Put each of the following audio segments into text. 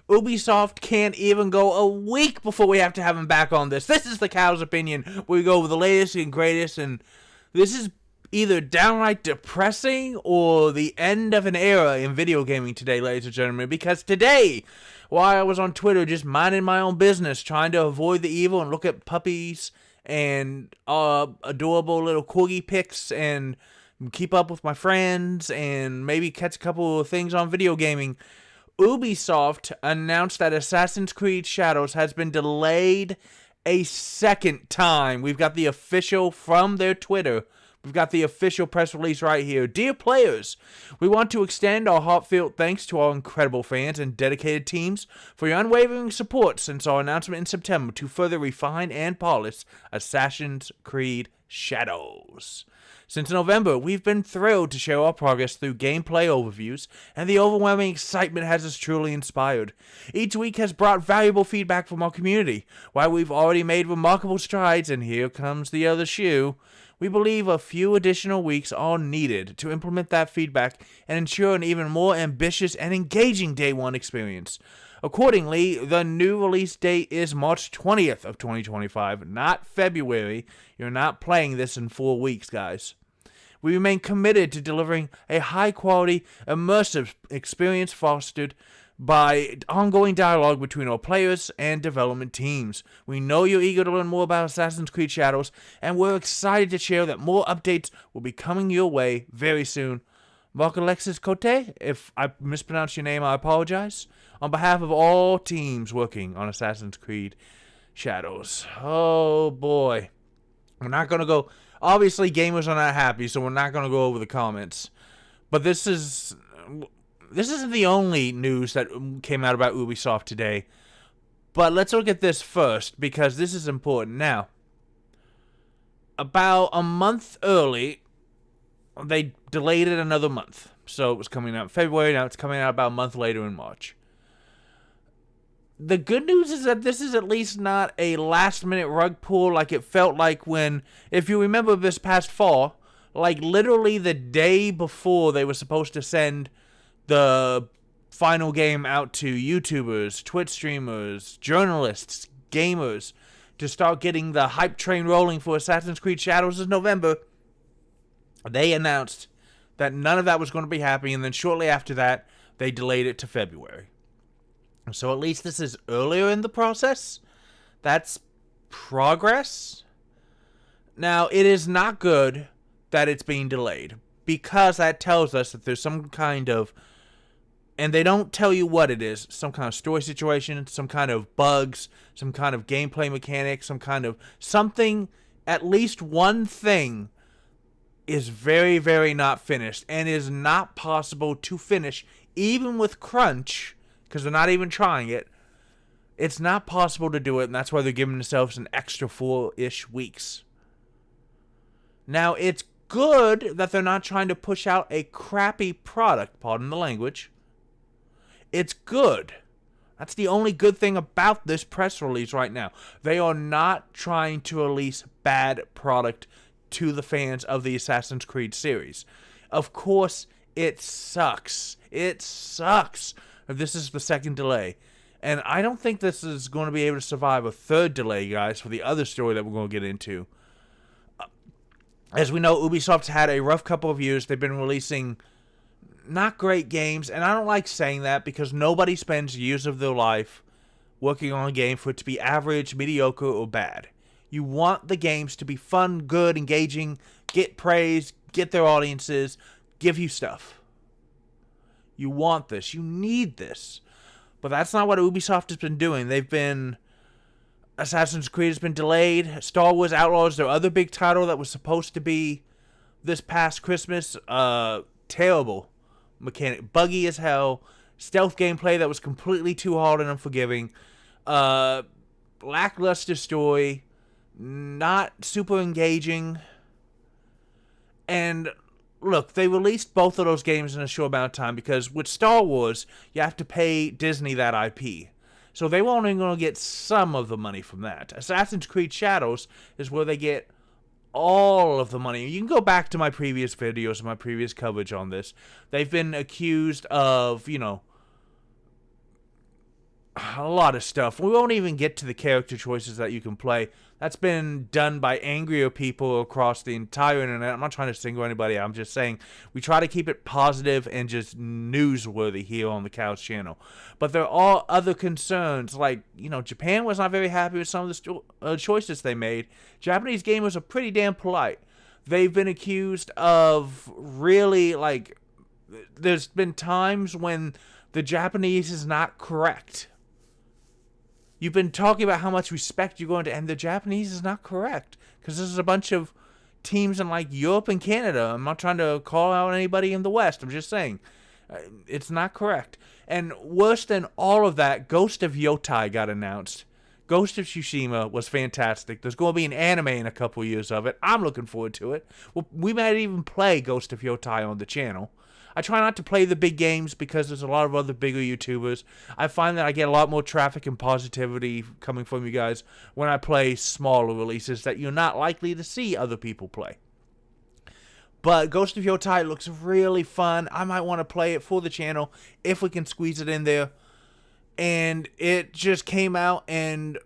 Ubisoft can't even go a week before we have to have him back on this. This is the cow's opinion, where we go over the latest and greatest, and this is either downright depressing or the end of an era in video gaming today, ladies and gentlemen, because today, while I was on Twitter just minding my own business, trying to avoid the evil and look at puppies and adorable little corgi pics and keep up with my friends and maybe catch a couple of things on video gaming, Ubisoft announced that Assassin's Creed Shadows has been delayed a second time. We've got the official from their Twitter. We've got the official press release right here. Dear players, we want to extend our heartfelt thanks to our incredible fans and dedicated teams for your unwavering support since our announcement in September to further refine and polish Assassin's Creed Shadows. Since November, we've been thrilled to share our progress through gameplay overviews, and the overwhelming excitement has us truly inspired. Each week has brought valuable feedback from our community. While we've already made remarkable strides, and here comes the other shoe, we believe a few additional weeks are needed to implement that feedback and ensure an even more ambitious and engaging Day 1 experience. Accordingly, the new release date is March 20th of 2025, not February. You're not playing this in 4 weeks, guys. We remain committed to delivering a high-quality, immersive experience fostered by ongoing dialogue between our players and development teams. We know you're eager to learn more about Assassin's Creed Shadows, and we're excited to share that more updates will be coming your way very soon. Mark Alexis Cote, if I mispronounced your name, I apologize. On behalf of all teams working on Assassin's Creed Shadows. Oh boy. We're not going to go... Obviously, gamers are not happy, so we're not going to go over the comments. But this isn't the only news that came out about Ubisoft today. But let's look at this first, because this is important. Now, about a month early, they delayed it another month. So it was coming out in February, now it's coming out about a month later in March. The good news is that this is at least not a last-minute rug pull like it felt like when, if you remember this past fall, like literally the day before they were supposed to send the final game out to YouTubers, Twitch streamers, journalists, gamers, to start getting the hype train rolling for Assassin's Creed Shadows in November, they announced that none of that was going to be happening, and then shortly after that, they delayed it to February. So at least this is earlier in the process. That's progress. Now, it is not good that it's being delayed, because that tells us that there's some kind of, and they don't tell you what it is, some kind of story situation, some kind of bugs, some kind of gameplay mechanic, some kind of something, at least one thing is very, very not finished, and is not possible to finish, even with crunch, because they're not even trying it. It's not possible to do it, and that's why they're giving themselves an extra 4-ish weeks. Now, it's good that they're not trying to push out a crappy product, pardon the language. It's good. That's the only good thing about this press release right now. They are not trying to release bad product to the fans of the Assassin's Creed series. Of course, it sucks. It sucks. This is the second delay. And I don't think this is going to be able to survive a third delay, guys, for the other story that we're going to get into. As we know, Ubisoft's had a rough couple of years. They've been releasing not great games, and I don't like saying that because nobody spends years of their life working on a game for it to be average, mediocre, or bad. You want the games to be fun, good, engaging, get praise, get their audiences, give you stuff. You want this. You need this. But that's not what Ubisoft has been doing. Assassin's Creed has been delayed. Star Wars Outlaws, their other big title that was supposed to be this past Christmas, terrible mechanic. Buggy as hell. Stealth gameplay that was completely too hard and unforgiving. Lackluster story. Not super engaging. And look, they released both of those games in a short amount of time because with Star Wars, you have to pay Disney that IP. So they were only going to get some of the money from that. Assassin's Creed Shadows is where they get all of the money. You can go back to my previous videos and my previous coverage on this. They've been accused of, a lot of stuff. We won't even get to the character choices that you can play. That's been done by angrier people across the entire internet. I'm not trying to single anybody out. I'm just saying we try to keep it positive and just newsworthy here on the Cows channel. But there are other concerns, like, Japan was not very happy with some of the choices they made. Japanese gamers are pretty damn polite. They've been accused of really, there's been times when the Japanese is not correct. You've been talking about how much respect you're going to, and the Japanese is not correct. Because there's a bunch of teams in, Europe and Canada. I'm not trying to call out anybody in the West. I'm just saying. It's not correct. And worse than all of that, Ghost of Yotai got announced. Ghost of Tsushima was fantastic. There's going to be an anime in a couple years of it. I'm looking forward to it. Well, we might even play Ghost of Yotai on the channel. I try not to play the big games because there's a lot of other bigger YouTubers. I find that I get a lot more traffic and positivity coming from you guys when I play smaller releases that you're not likely to see other people play. But Ghost of Yotai looks really fun. I might want to play it for the channel if we can squeeze it in there. And it just came out, and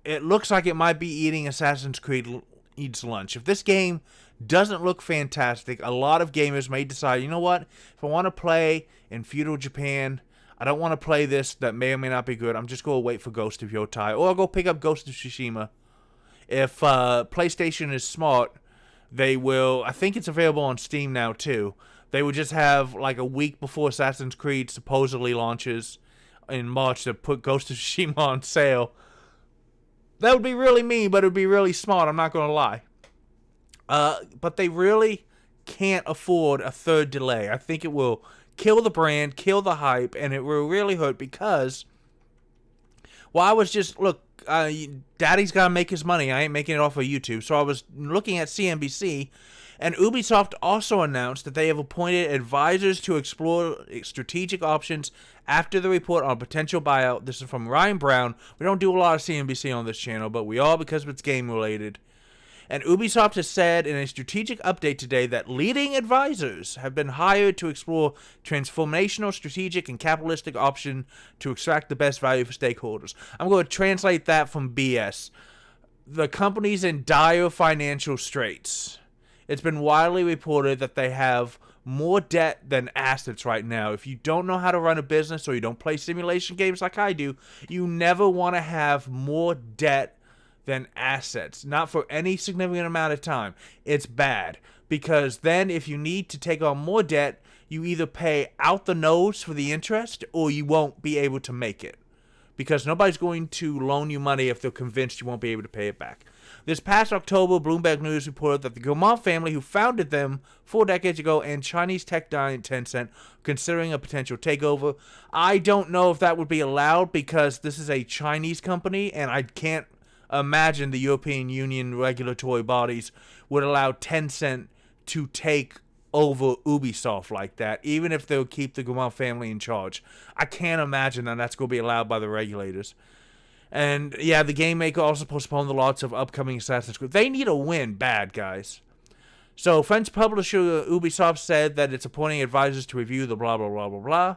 it looks like it might be eating Assassin's Creed eats lunch. If this game doesn't look fantastic, a lot of gamers may decide, you know what, if I want to play in feudal Japan, I don't want to play this that may or may not be good, I'm just going to wait for Ghost of Yotai, or I'll go pick up Ghost of Tsushima. If PlayStation is smart, they will, I think it's available on Steam now too, they would just have a week before Assassin's Creed supposedly launches in March to put Ghost of Tsushima on sale. That would be really mean, but it would be really smart, I'm not going to lie. But they really can't afford a third delay. I think it will kill the brand, kill the hype, and it will really hurt because, I was just, Daddy's got to make his money. I ain't making it off of YouTube. So I was looking at CNBC, and Ubisoft also announced that they have appointed advisors to explore strategic options after the report on potential buyout. This is from Ryan Brown. We don't do a lot of CNBC on this channel, but we are because it's game related. And Ubisoft has said in a strategic update today that leading advisors have been hired to explore transformational, strategic, and capitalistic options to extract the best value for stakeholders. I'm going to translate that from BS. The company's in dire financial straits. It's been widely reported that they have more debt than assets right now. If you don't know how to run a business or you don't play simulation games like I do, you never want to have more debt than assets. Not for any significant amount of time. It's bad. Because then if you need to take on more debt, you either pay out the nose for the interest or you won't be able to make it. Because nobody's going to loan you money if they're convinced you won't be able to pay it back. This past October, Bloomberg News reported that the Gaumont family, who founded them 4 decades ago, and Chinese tech giant Tencent, considering a potential takeover. I don't know if that would be allowed because this is a Chinese company, and I can't imagine the European Union regulatory bodies would allow Tencent to take over Ubisoft like that, even if they'll keep the Gaumont family in charge. I can't imagine that that's going to be allowed by the regulators. And yeah, the game maker also postponed the launch of upcoming Assassin's Creed. They need a win bad, guys. So French publisher Ubisoft said that it's appointing advisors to review the blah blah blah blah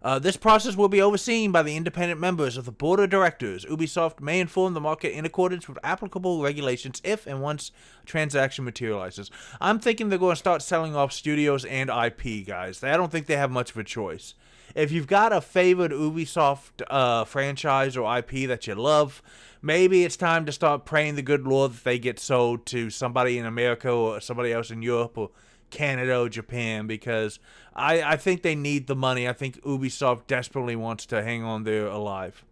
blah. This process will be overseen by the independent members of the board of directors. Ubisoft may inform the market in accordance with applicable regulations if and once a transaction materializes. I'm thinking they're going to start selling off studios and IP, guys. I don't think they have much of a choice. If you've got a favored Ubisoft franchise or IP that you love, maybe it's time to start praying the good Lord that they get sold to somebody in America or somebody else in Europe or Canada or Japan, because I think they need the money. I think Ubisoft desperately wants to hang on there alive.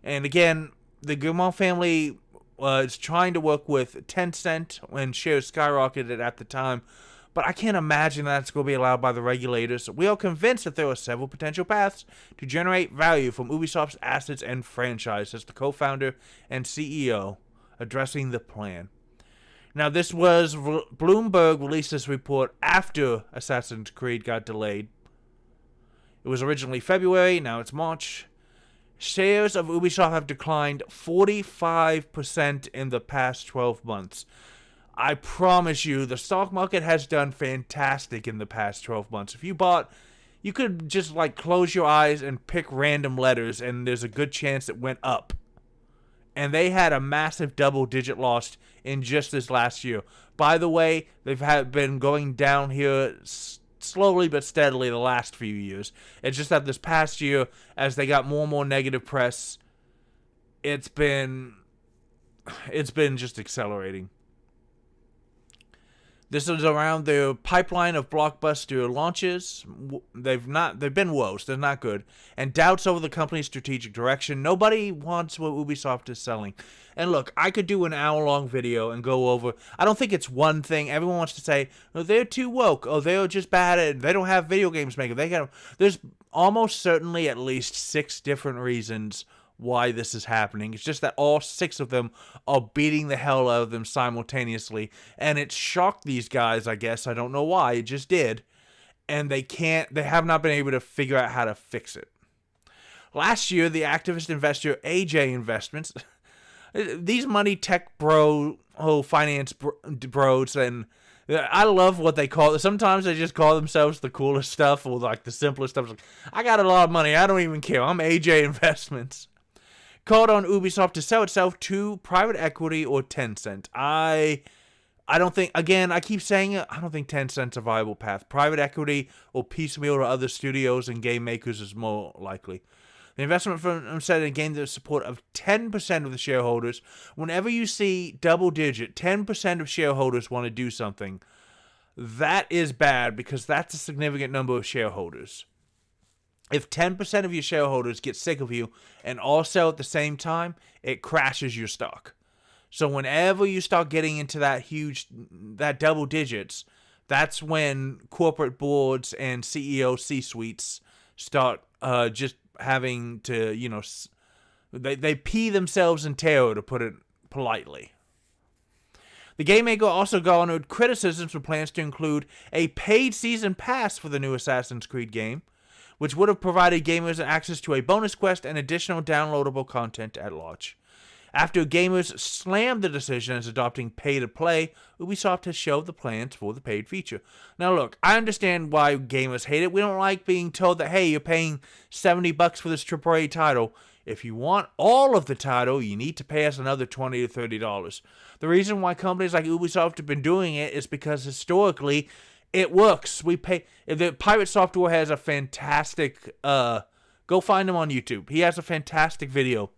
And again, the Gaumont family was trying to work with Tencent when shares skyrocketed at the time, but I can't imagine that's going to be allowed by the regulators. We are convinced that there are several potential paths to generate value from Ubisoft's assets and franchises, the co-founder and CEO addressing the plan. Now, this was Bloomberg released this report after Assassin's Creed got delayed. It was originally February, now it's March. Shares of Ubisoft have declined 45% in the past 12 months. I promise you, the stock market has done fantastic in the past 12 months. If you bought, You could just like close your eyes and pick random letters, and there's a good chance it went up. And they had a massive double-digit loss in just this last year. By the way, they've been going down here slowly but steadily the last few years. It's just that this past year, as they got more and more negative press, it's been just accelerating. This is around their pipeline of blockbuster launches. They've been woes. They're not good. And doubts over the company's strategic direction. Nobody wants what Ubisoft is selling. And look, I could do an hour-long video and go over. I don't think it's one thing. Everyone wants to say, oh, they're too woke. Oh, they're just bad at. They don't have video games making. There's almost certainly at least 6 different reasons why this is happening. It's just that all 6 of them are beating the hell out of them simultaneously, and it shocked these guys, I guess. I don't know why, it just did. And they have not been able to figure out how to fix it. Last year, the activist investor AJ Investments, these money tech finance bros, and I love what they call it. Sometimes they just call themselves the coolest stuff or like the simplest stuff. Like, I got a lot of money, I don't even care, I'm AJ Investments. Called on Ubisoft to sell itself to private equity or Tencent. I don't think, again, I keep saying it, I don't think Tencent's a viable path. Private equity or piecemeal to other studios and game makers is more likely. The investment firm said it gained the support of 10% of the shareholders. Whenever you see double-digit, 10% of shareholders want to do something, that is bad because that's a significant number of shareholders. If 10% of your shareholders get sick of you and all sell at the same time, it crashes your stock. So whenever you start getting into that double digits, that's when corporate boards and CEO C-suites start just having to, they pee themselves in terror, to put it politely. The game maker also garnered criticisms for plans to include a paid season pass for the new Assassin's Creed game, which would have provided gamers access to a bonus quest and additional downloadable content at launch. After gamers slammed the decision as adopting pay-to-play, Ubisoft has shelved the plans for the paid feature. Now look, I understand why gamers hate it. We don't like being told that, hey, you're paying $70 for this AAA title. If you want all of the title, you need to pay us another $20 to $30. The reason why companies like Ubisoft have been doing it is because historically, it works. The Pirate Software has a fantastic, go find him on YouTube. He has a fantastic video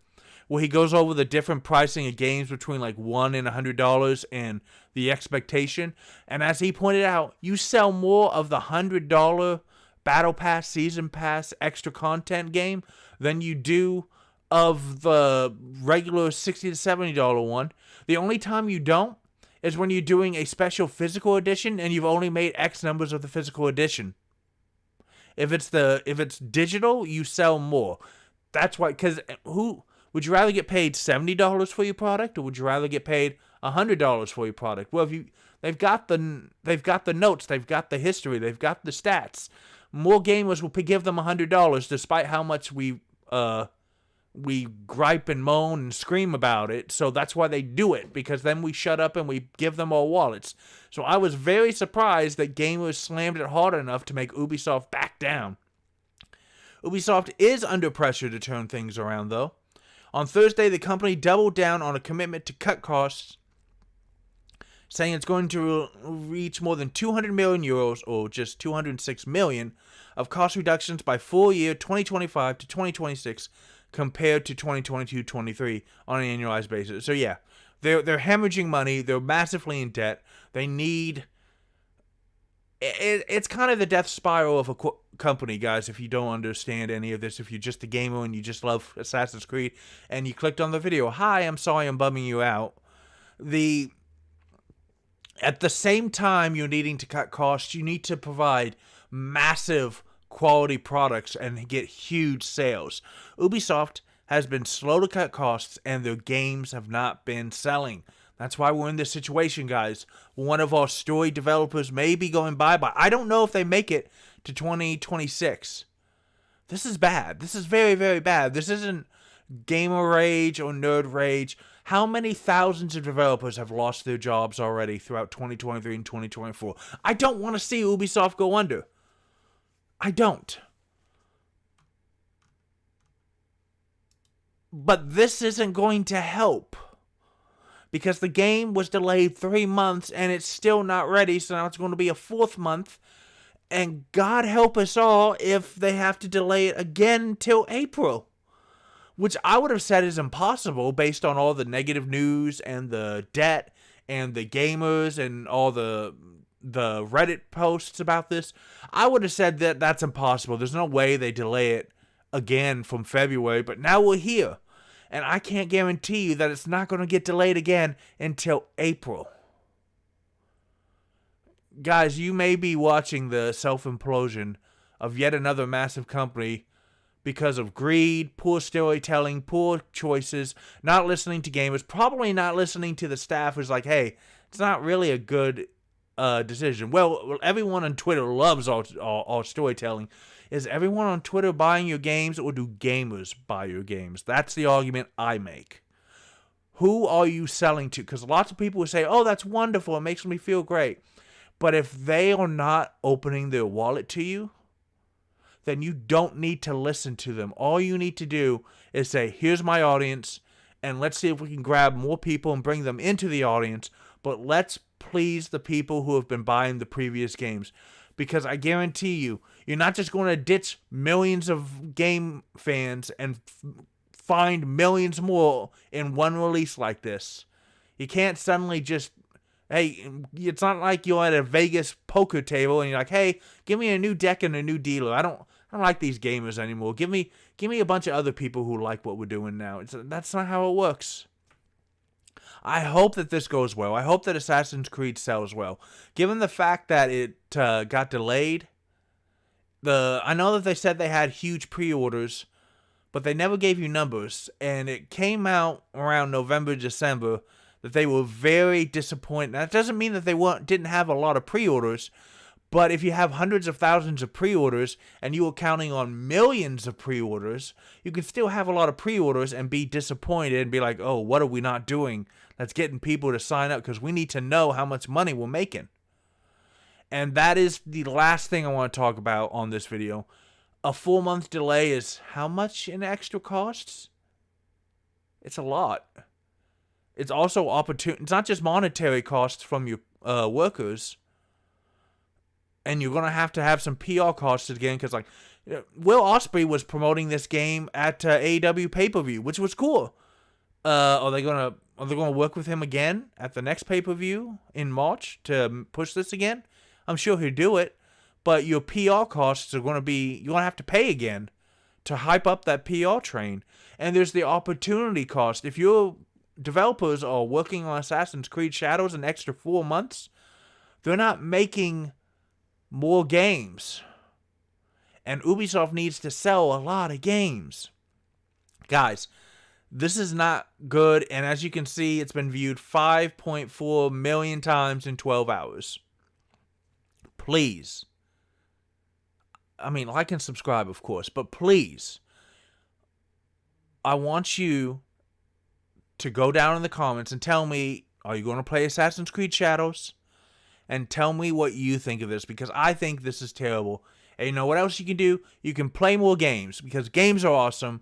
where he goes over the different pricing of games between like $1 and $100 and the expectation. And as he pointed out, you sell more of the $100 Battle Pass, Season Pass, extra content game than you do of the regular $60 to $70 one. The only time you don't is when you're doing a special physical edition and you've only made X numbers of the physical edition. If it's digital, you sell more. That's why, because would you rather get paid $70 for your product, or would you rather get paid $100 for your product? Well, they've got the notes, they've got the history, they've got the stats. More gamers will give them $100, despite how much we gripe and moan and scream about it. So that's why they do it, because then we shut up and we give them our wallets. So I was very surprised that gamers slammed it hard enough to make Ubisoft back down. Ubisoft is under pressure to turn things around, though. On Thursday, the company doubled down on a commitment to cut costs, saying it's going to reach more than 200 million euros, or just 206 million, of cost reductions by full year 2025 to 2026, compared to 2022-23 on an annualized basis. So yeah, they're hemorrhaging money. They're massively in debt. They need. It's kind of the death spiral of a company, guys. If you don't understand any of this, if you're just a gamer and you just love Assassin's Creed and you clicked on the video, hi, I'm sorry, I'm bumming you out. At the same time you're needing to cut costs, you need to provide massive quality products and get huge sales. Ubisoft has been slow to cut costs and their games have not been selling. That's why we're in this situation, guys. One of our story developers may be going bye-bye. I don't know if they make it to 2026. This is bad. This is very, very bad. This isn't gamer rage or nerd rage. How many thousands of developers have lost their jobs already throughout 2023 and 2024? I don't want to see Ubisoft go under. I don't. But this isn't going to help. Because the game was delayed 3 months and it's still not ready, so now it's going to be a 4th month. And God help us all if they have to delay it again till April. Which I would have said is impossible based on all the negative news and the debt and the gamers and all the Reddit posts about this. I would have said that that's impossible. There's no way they delay it again from February, but now we're here. And I can't guarantee you that it's not going to get delayed again until April. Guys, you may be watching the self-implosion of yet another massive company because of greed, poor storytelling, poor choices, not listening to gamers, probably not listening to the staff who's like, hey, it's not really a good decision. Well, everyone on Twitter loves all storytelling. Is everyone on Twitter buying your games, or do gamers buy your games? That's the argument I make. Who are you selling to? Because lots of people will say, oh, that's wonderful, it makes me feel great. But if they are not opening their wallet to you, then you don't need to listen to them. All you need to do is say, here's my audience, and let's see if we can grab more people and bring them into the audience, but let's please the people who have been buying the previous games. Because I guarantee you, you're not just going to ditch millions of game fans and find millions more in one release like this. You can't suddenly just, hey, it's not like you're at a Vegas poker table and you're like, hey, give me a new deck and a new dealer. I don't like these gamers anymore. Give me a bunch of other people who like what we're doing now. That's not how it works. I hope that this goes well. I hope that Assassin's Creed sells well. Given the fact that it got delayed, I know that they said they had huge pre-orders, but they never gave you numbers. And it came out around November, December, that they were very disappointed. That doesn't mean that they didn't have a lot of pre-orders, but if you have hundreds of thousands of pre-orders and you were counting on millions of pre-orders, you can still have a lot of pre-orders and be disappointed and be like, oh, what are we not doing that's getting people to sign up? Because we need to know how much money we're making. And that is the last thing I want to talk about on this video. A 4-month delay is how much in extra costs? It's a lot. It's also opportunity. It's not just monetary costs from your workers. And you're going to have some PR costs again, because like Will Ospreay was promoting this game at AEW pay-per-view, which was cool. Are they going to work with him again at the next pay-per-view in March to push this again? I'm sure he'll do it, but your PR costs are going to be, you're going to have to pay again to hype up that PR train. And there's the opportunity cost. If your developers are working on Assassin's Creed Shadows an extra 4 months, they're not making more games. And Ubisoft needs to sell a lot of games. Guys, this is not good, and as you can see, it's been viewed 5.4 million times in 12 hours. Please. I mean, like and subscribe, of course, but please, I want you to go down in the comments and tell me, are you going to play Assassin's Creed Shadows? And tell me what you think of this, because I think this is terrible. And you know what else you can do? You can play more games, because games are awesome.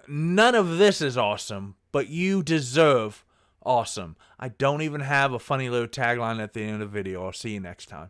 None of this is awesome, but you deserve awesome. I don't even have a funny little tagline at the end of the video. I'll see you next time.